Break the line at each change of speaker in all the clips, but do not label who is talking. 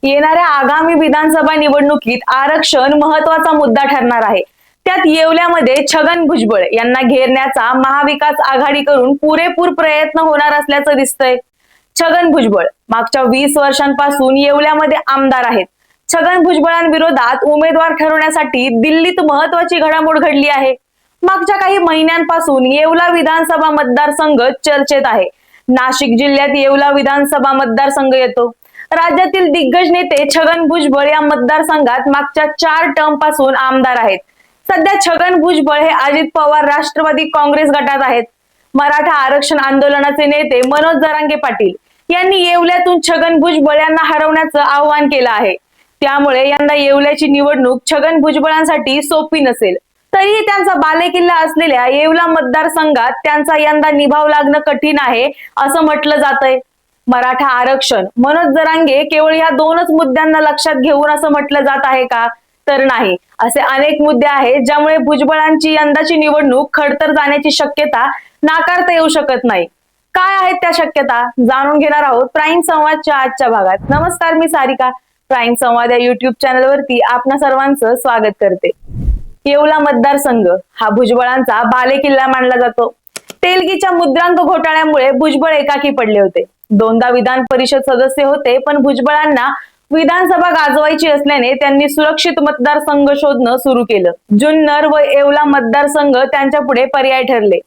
येणाऱ्या आगामी विधानसभा निवडणुकीत आरक्षण महत्वाचा मुद्दा ठरणार आहे. त्यात येवल्यामध्ये छगन भुजबळ यांना घेरण्याचा महाविकास आघाडीकडून पुरेपूर प्रयत्न होणार असल्याचं दिसतंय. छगन भुजबळ मागच्या 20 वर्षांपासून येवल्यामध्ये आमदार आहेत. छगन भुजबळांविरोधात उमेदवार ठरवण्यासाठी दिल्लीत महत्वाची घडामोड घडली आहे. मागच्या काही महिन्यांपासून येवला विधानसभा मतदारसंघ चर्चेत आहे. नाशिक जिल्ह्यात येवला विधानसभा मतदारसंघ येतो. राज्यातील दिग्गज नेते छगन भुजबळ या मतदारसंघात मागच्या 4 टर्म पासून आमदार आहेत. सध्या छगन भुजबळ हे अजित पवार राष्ट्रवादी काँग्रेस गटात आहेत. मराठा आरक्षण आंदोलनाचे नेते मनोज जरांगे पाटील यांनी येवल्यातून छगन भुजबळ यांना हरवण्याचं आवाहन केलं आहे. त्यामुळे यंदा येवल्याची निवडणूक छगन भुजबळांसाठी सोपी नसेल. तरीही त्यांचा बालेकिल्ला असलेल्या येवला मतदारसंघात त्यांचा यंदा निभाव लागणं कठीण आहे असं म्हटलं जातंय. मराठा आरक्षण, मनोज जरांगे केवळ या 2च मुद्द्यांना लक्षात घेऊन असं म्हटलं जात आहे का? तर नाही. असे अनेक मुद्दे आहेत ज्यामुळे भुजबळांची यंदाची निवडणूक खडतर जाण्याची शक्यता नाकारता येऊ शकत नाही. काय आहेत त्या शक्यता जाणून घेणार आहोत प्राईम संवादच्या आजच्या भागात. नमस्कार, मी सारिका. प्राईम संवाद या युट्यूब चॅनलवरती आपणा सर्वांचं स्वागत करते. येवला मतदारसंघ हा भुजबळांचा बालेकिल्ला मानला जातो. तेलगीच्या मुद्रांक घोटाळ्यामुळे भुजबळ एकाकी पडले होते. 2दा विधान परिषद सदस्य होते, पण भुजबळांना विधानसभा गाजवायची असल्याने त्यांनी सुरक्षित मतदारसंघ शोधणं सुरू केलं. जुन्नर व येवला मतदारसंघ त्यांच्या पुढे पर्याय ठरले.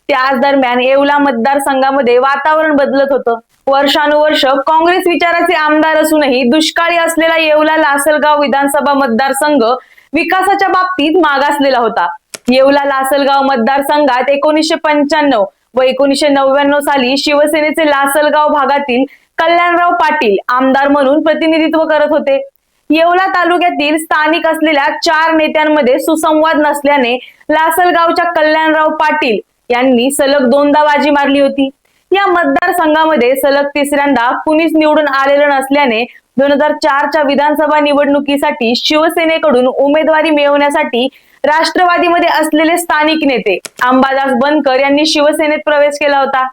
त्याच दरम्यान येवला मतदारसंघामध्ये वातावरण बदलत होतं. वर्षानुवर्ष काँग्रेस विचाराचे आमदार असूनही दुष्काळी असलेला येवला लासलगाव विधानसभा मतदारसंघ विकासाच्या बाबतीत मागासलेला होता. येवला लासलगाव मतदारसंघात 1995 व 1999 साली शिवसेनेचे लासलगाव भागातील कल्याणराव पाटील आमदार म्हणून प्रतिनिधित्व करत होते. येवला तालुक्यातील स्थानिक असलेल्या 4 नेत्यांमध्ये सुसंवाद नसल्याने लासलगावच्या कल्याणराव पाटील यांनी सलग 2दा बाजी मारली होती. या मतदारसंघामध्ये सलग 3ऱ्यांदा कुणीच निवडून आलेलं नसल्याने 2004च्या विधानसभा निवडणुकीसाठी शिवसेनेकडून उमेदवारी मिळवण्यासाठी राष्ट्रवादीमध्ये असलेले स्थानिक नेते अंबादास बनकर यांनी शिवसेनेत प्रवेश केला होता.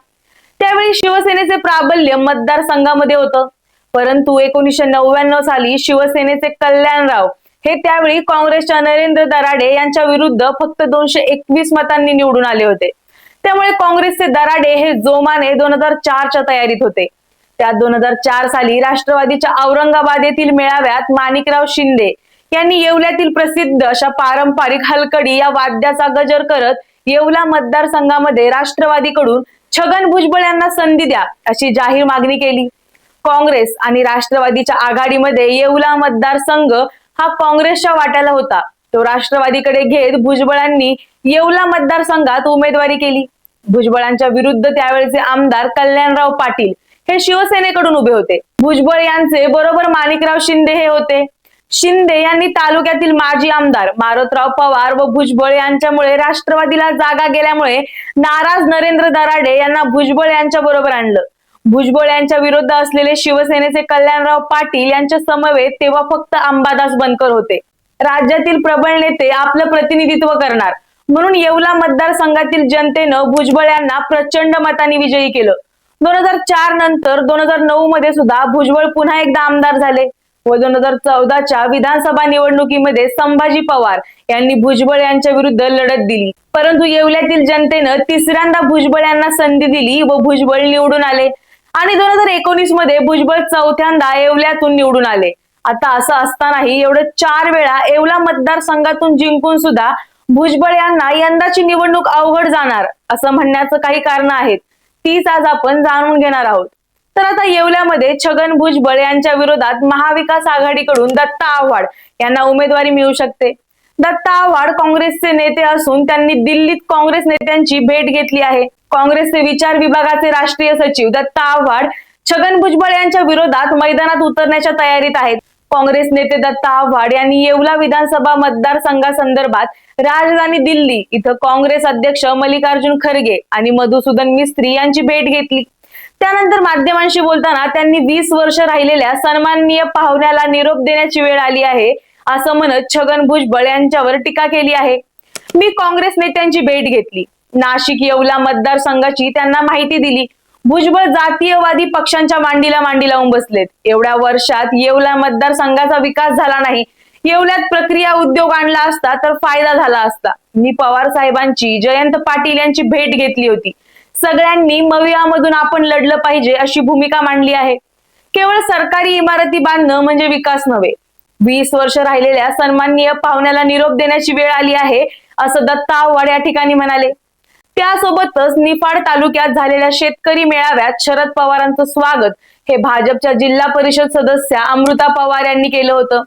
त्यावेळी शिवसेनेचे प्राबल्य मतदारसंघामध्ये होतं. परंतु 1999 साली शिवसेनेचे कल्याणराव हे त्यावेळी काँग्रेसच्या नरेंद्र दराडे यांच्या विरुद्ध फक्त 221 मतांनी निवडून आले होते. त्यामुळे काँग्रेसचे दराडे हे जोमाने 2004च्या तयारीत होते. त्यात 2004 साली राष्ट्रवादीच्या औरंगाबाद येथील मेळाव्यात माणिकराव शिंदे यांनी येवल्यातील प्रसिद्ध अशा पारंपरिक हलकडी या वाद्याचा गजर करत येवला मतदारसंघामध्ये राष्ट्रवादीकडून छगन भुजबळ यांना संधी द्या अशी जाहीर मागणी केली. काँग्रेस आणि राष्ट्रवादीच्या आघाडीमध्ये येवला मतदारसंघ हा काँग्रेसच्या वाट्याला होता. तो राष्ट्रवादीकडे घेत भुजबळांनी येवला मतदारसंघात उमेदवारी केली. भुजबळांच्या विरुद्ध त्यावेळेचे आमदार कल्याणराव पाटील हे शिवसेनेकडून उभे होते. भुजबळ यांचे बरोबर माणिकराव शिंदे हे होते. शिंदे यांनी तालुक्यातील माजी आमदार मारुतराव पवार व भुजबळ यांच्यामुळे राष्ट्रवादीला जागा गेल्यामुळे नाराज नरेंद्र दराडे यांना भुजबळ यांच्या बरोबर आणलं. भुजबळ यांच्या विरुद्ध असलेले शिवसेनेचे कल्याणराव पाटील यांच्या समवेत तेव्हा फक्त अंबादास बनकर होते. राज्यातील प्रबळ नेते आपलं प्रतिनिधित्व करणार म्हणून येवला मतदारसंघातील जनतेनं भुजबळ यांना प्रचंड मतांनी विजयी केलं. 2004 नंतर 2009 मध्ये सुद्धा भुजबळ पुन्हा एकदा आमदार झाले व 2014च्या विधानसभा निवडणुकीमध्ये संभाजी पवार यांनी भुजबळ यांच्या विरुद्ध लढत दिली. परंतु येवल्यातील जनतेनं 3ऱ्यांदा भुजबळ यांना संधी दिली व भुजबळ निवडून आले आणि 2019 मध्ये भुजबळ 4थ्यांदा येवल्यातून निवडून आले. आता असं असतानाही एवढं 4 वेळा येवला मतदारसंघातून जिंकून सुद्धा भुजबळ यांना यंदाची निवडणूक अवघड जाणार असं म्हणण्याचं काही कारण आहेत. तीच आज आपण जाणून घेणार आहोत. तर आता येवल्यामध्ये छगन भुजबळ यांच्या विरोधात महाविकास आघाडीकडून दत्ता आव्हाड यांना उमेदवारी मिळू शकते. दत्ता आव्हाड काँग्रेसचे नेते असून त्यांनी दिल्लीत काँग्रेस नेत्यांची भेट घेतली आहे. काँग्रेसचे विचार विभागाचे राष्ट्रीय सचिव दत्ता आव्हाड छगन भुजबळ यांच्या विरोधात मैदानात उतरण्याच्या तयारीत आहेत. काँग्रेस नेते दत्ता आव्हाड यांनी येवला विधानसभा मतदारसंघासंदर्भात राजधानी दिल्ली इथं काँग्रेस अध्यक्ष मल्लिकार्जुन खरगे आणि मधुसूदन मिस्त्री यांची भेट घेतली. त्यानंतर माध्यमांशी बोलताना त्यांनी 20 वर्ष राहिलेल्या सन्माननीय पाहुण्याला निरोप देण्याची वेळ आली आहे असं म्हणत छगन भुजबळ यांच्यावर टीका केली आहे. मी काँग्रेस नेत्यांची भेट घेतली, नाशिक येवला मतदारसंघाची त्यांना माहिती दिली. भुजबळ जातीयवादी पक्षांच्या मांडीला मांडी लावून बसलेत. एवढ्या वर्षात येवला मतदारसंघाचा विकास झाला नाही. येवल्यात प्रक्रिया उद्योग आणला असता तर फायदा झाला असता. मी पवार साहेबांची, जयंत पाटील यांची भेट घेतली होती. सगळ्यांनी मवियामधून आपण लढलं पाहिजे अशी भूमिका मांडली आहे. केवळ सरकारी इमारती बांधणं म्हणजे विकास नव्हे. 20 वर्ष राहिलेल्या सन्माननीय पाहुण्याला निरोप देण्याची वेळ आली आहे असं दत्ता आव्हाड या ठिकाणी म्हणाले. त्यासोबतच निफाड तालुक्यात झालेल्या शेतकरी मेळाव्यात शरद पवारांचं स्वागत हे भाजपच्या जिल्हा परिषद सदस्या अमृता पवार यांनी केलं होतं.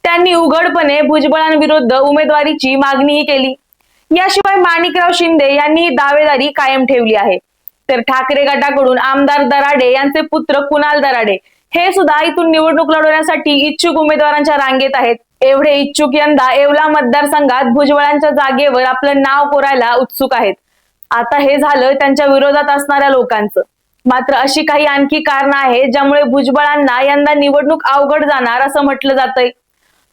त्यांनी उघडपणे भुजबळांविरुद्ध उमेदवारीची मागणीही केली. याशिवाय माणिकराव शिंदे यांनी ही दावेदारी कायम ठेवली आहे. तर ठाकरे गटाकडून आमदार दराडे यांचे पुत्र कुणाल दराडे हे सुद्धा इथून निवडणूक लढवण्यासाठी इच्छुक उमेदवारांच्या रांगेत आहेत. एवढे इच्छुक यंदा येवला मतदारसंघात भुजबळांच्या जागेवर आपलं नाव कोरायला उत्सुक आहेत. आता हे झालं त्यांच्या विरोधात असणाऱ्या लोकांचं. मात्र अशी काही आणखी कारणं आहेत ज्यामुळे भुजबळांना यंदा निवडणूक अवघड जाणार असं म्हटलं जातंय.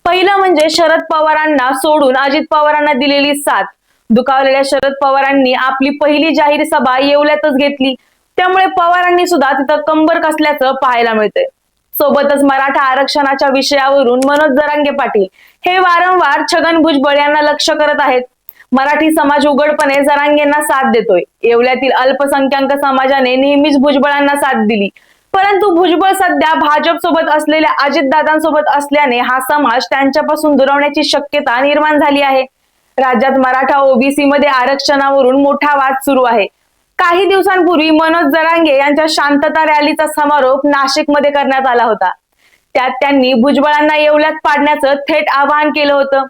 पहिलं म्हणजे शरद पवारांना सोडून अजित पवारांना दिलेली साथ. दुखावलेल्या शरद पवारांनी आपली पहिली जाहीर सभा येवल्यातच घेतली. त्यामुळे पवारांनी सुद्धा तिथं कंबर कसल्याचं पाहायला मिळतंय. सोबतच मराठा आरक्षणाच्या विषयावरून मनोज जरांगे पाटील हे वारंवार छगन भुजबळ यांना लक्ष करत आहेत. मराठी समाज उघडपणे जरांगेंना साथ देतोय. येवल्यातील अल्पसंख्याक समाजाने नेहमीच भुजबळांना साथ दिली. परंतु भुजबळ सध्या भाजप सोबत असलेल्या अजितदादांसोबत असल्याने हा समाज त्यांच्यापासून दुरावण्याची शक्यता निर्माण झाली आहे. राज्यात मराठा ओबीसी मध्ये आरक्षणावरून मोठा वाद सुरू आहे. काही दिवसांपूर्वी मनोज जरांगे यांच्या शांतता रॅलीचा समारोप नाशिकमध्ये करण्यात आला होता. त्यात त्यांनी भुजबळांना येवल्यात पाडण्याचं थेट आवाहन केलं होतं.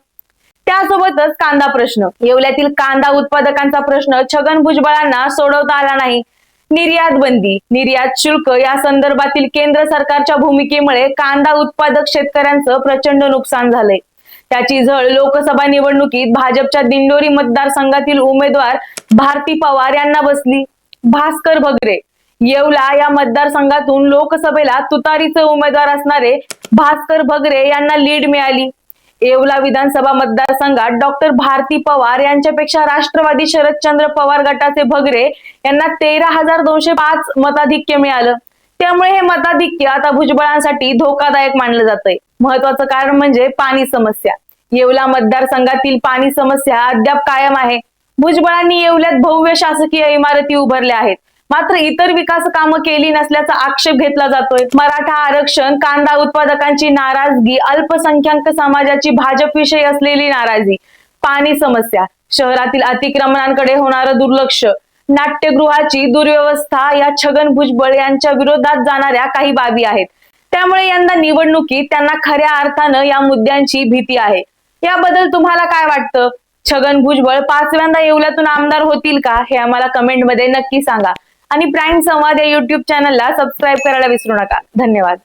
त्यासोबतच कांदा प्रश्न, येवल्यातील कांदा उत्पादकांचा प्रश्न छगन भुजबळांना सोडवता आला नाही. निर्यात बंदी, निर्यात शुल्क या संदर्भातील केंद्र सरकारच्या भूमिकेमुळे कांदा उत्पादक शेतकऱ्यांचं प्रचंड नुकसान झालंय. त्याची झळ लोकसभा निवडणुकीत भाजपच्या दिंडोरी मतदारसंघातील उमेदवार भारती पवार यांना बसली. भास्कर भगरे येवला या मतदारसंघातून लोकसभेला तुतारीचे उमेदवार असणारे भास्कर भगरे यांना लीड मिळाली. येवला विधानसभा मतदारसंघात डॉक्टर भारती पवार यांच्यापेक्षा राष्ट्रवादी शरदचंद्र पवार गटाचे भगरे यांना 13,205 मताधिक्य मिळालं. त्यामुळे हे मताधिक्य आता भुजबळांसाठी धोकादायक मानलं जातंय. महत्वाचं कारण म्हणजे पाणी समस्या. येवला मतदारसंघातील पाणी समस्या अद्याप कायम आहे. भुजबळांनी येवल्यात भव्य शासकीय इमारती उभारल्या आहेत, मात्र इतर विकास कामं केली नसल्याचा आक्षेप घेतला जातोय. मराठा आरक्षण, कांदा उत्पादकांची नाराजगी, अल्पसंख्याक समाजाची भाजपविषयी असलेली नाराजी, पाणी समस्या, शहरातील अतिक्रमणांकडे होणारं दुर्लक्ष, नाट्यगृहाची दुर्व्यवस्था या छगन भुजबळ यांच्या विरोधात जाणाऱ्या काही बाबी आहेत. त्यामुळे यंदा निवडणुकीत त्यांना खऱ्या अर्थानं या मुद्द्यांची भीती आहे. याबद्दल तुम्हाला काय वाटतं? छगन भुजबळ 5व्यांदा येवल्यातून आमदार होतील का? हे आम्हाला कमेंटमध्ये नक्की सांगा. आणि प्राईम संवाद या युट्यूब चॅनलला सबस्क्राईब करायला विसरू नका. धन्यवाद.